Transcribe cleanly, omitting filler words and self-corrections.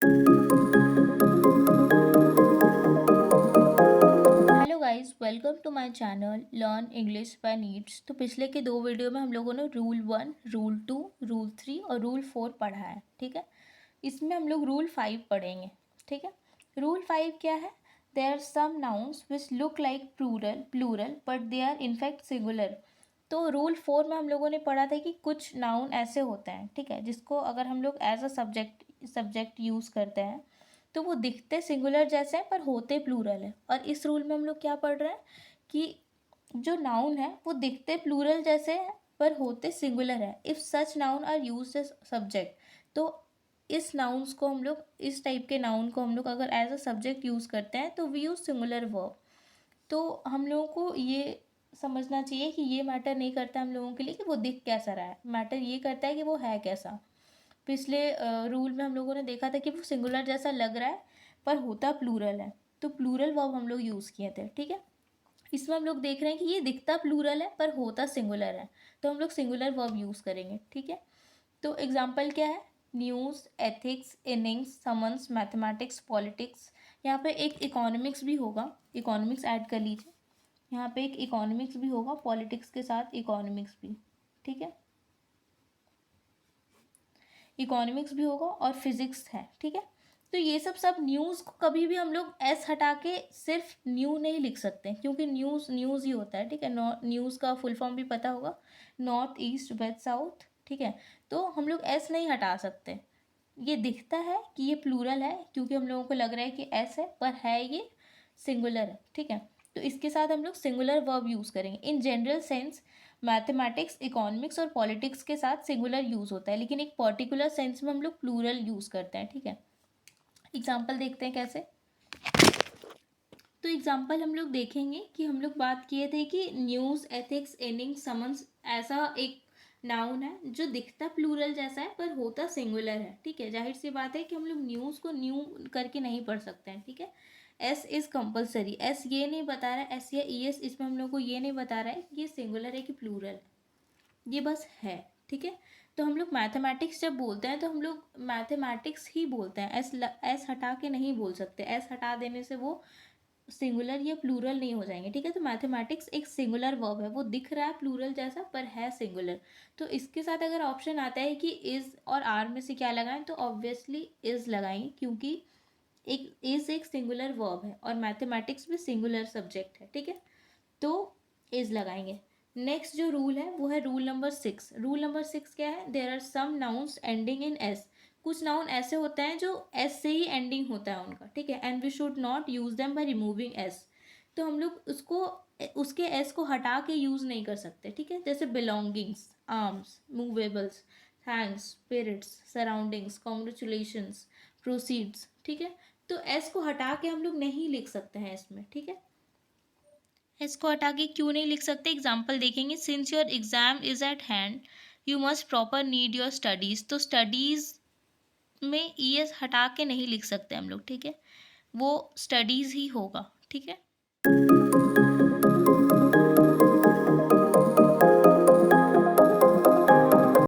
Hello guys, welcome to my channel learn English by needs. तो पिछले के दो वीडियो में हम लोगों ने रूल 1, रूल 2, रूल 3 और रूल 4 पढ़ा है। ठीक है, इसमें हम लोग रूल 5 पढ़ेंगे। ठीक है, रूल 5 क्या है? There are some nouns which look like plural plural but they are in fact singular. तो रूल 4 में हम लोगों ने पढ़ा था कि कुछ नाउन ऐसे होते हैं, ठीक है, जिसको अगर हम लोग एज अ सब्जेक्ट यूज़ करते हैं तो वो दिखते सिंगुलर जैसे हैं पर होते प्लूरल है। और इस रूल में हम लोग क्या पढ़ रहे हैं कि जो नाउन है वो दिखते प्लूरल जैसे हैं पर होते सिंगुलर है। If such noun are use as subject, तो इस नाउन्स को हम लोग, इस टाइप के नाउन को हम लोग अगर एज अ सब्जेक्ट यूज़ करते हैं तो वी यूज़ सिंगुलर वर्ब। तो हम लोगों को ये समझना चाहिए कि ये मैटर नहीं करता हम लोगों के लिए कि वो दिख कैसा रहा है, मैटर ये करता है कि वो है कैसा। पिछले रूल में हम लोगों ने देखा था कि वो सिंगुलर जैसा लग रहा है पर होता प्लूरल है, तो प्लूरल वर्ब हम लोग यूज़ किए थे। ठीक है, इसमें हम लोग देख रहे हैं कि ये दिखता प्लूरल है पर होता सिंगुलर है, तो हम लोग सिंगुलर वर्ब यूज़ करेंगे। ठीक है, तो एग्जाम्पल क्या है? News, ethics, innings, summons, mathematics, politics. यहाँ पे एक इकोनॉमिक्स भी होगा, इकोनॉमिक्स ऐड कर लीजिए। यहाँ पे एक इकोनॉमिक्स भी होगा, पॉलिटिक्स के साथ इकोनॉमिक्स भी। ठीक है, इकोनॉमिक्स भी होगा और फिजिक्स है। ठीक है, तो ये सब न्यूज़ को कभी भी हम लोग एस हटा के सिर्फ न्यू नहीं लिख सकते, क्योंकि न्यूज़ न्यूज़ ही होता है। ठीक है, न्यूज़ का फुल फॉर्म भी पता होगा, नॉर्थ, ईस्ट, वेस्ट, साउथ। ठीक है, तो हम लोग एस नहीं हटा सकते। ये दिखता है कि ये प्लूरल है क्योंकि हम लोगों को लग रहा है कि एस है, पर है ये सिंगुलर है। ठीक है, तो इसके साथ हम लोग सिंगुलर वर्ब यूज़ करेंगे। In general sense mathematics, economics और पॉलिटिक्स के साथ सिंगुलर यूज़ होता है, लेकिन एक पर्टिकुलर सेंस में हम लोग प्लूरल यूज़ करते हैं। ठीक है, एग्जाम्पल देखते हैं कैसे। तो एग्जाम्पल हम लोग देखेंगे कि हम लोग बात किए थे कि न्यूज़, एथिक्स, इनिंग्स, समन्स ऐसा एक नाउन है जो दिखता प्लूरल जैसा है पर होता सिंगुलर है। ठीक है, जाहिर सी बात है कि हम लोग न्यूज़ को न्यू करके नहीं पढ़ सकते हैं। ठीक है, एस इज़ कंपलसरी। एस ये नहीं बता रहा है, एस या ई एस इसमें हम लोग को ये नहीं बता रहा है कि ये सिंगुलर है कि प्लूरल है, ये बस है। ठीक है, तो हम लोग मैथमेटिक्स जब बोलते हैं तो हम लोग मैथमेटिक्स ही बोलते हैं, एस हटा के नहीं बोल सकते। एस हटा देने से वो सिंगुलर या प्लूरल नहीं हो जाएंगे। ठीक है, तो मैथमेटिक्स एक सिंगुलर वर्ब है, वो दिख रहा है प्लूरल जैसा पर है सिंगुलर। तो इसके साथ अगर ऑप्शन आता है कि इज और आर में से क्या लगाएं, तो ऑब्वियसली इज लगाएंगे, क्योंकि एक इज एक सिंगुलर वर्ब है और मैथमेटिक्स भी सिंगुलर सब्जेक्ट है। ठीक है, तो इज लगाएंगे। नेक्स्ट जो रूल है वो है रूल नंबर 6। रूल नंबर 6 क्या है? There are some nouns ending in S. कुछ नाउन ऐसे होते हैं जो एस से ही एंडिंग होता है उनका। ठीक है, and we should not use them by removing S. तो हम लोग उसको, उसके एस को हटा के यूज नहीं कर सकते। ठीक है, जैसे belongings, arms, movables, thanks, spirits, surroundings, congratulations, proceeds. ठीक है, तो एस को हटा के हम लोग नहीं लिख सकते हैं इसमें। ठीक है, इसको हटा के क्यों नहीं लिख सकते? एग्जाम्पल देखेंगे। Since your exam is eight hand you must proper need your studies. तो स्टडीज में ई एस हटा के नहीं लिख सकते हम लोग। ठीक है, वो स्टडीज ही होगा। ठीक है,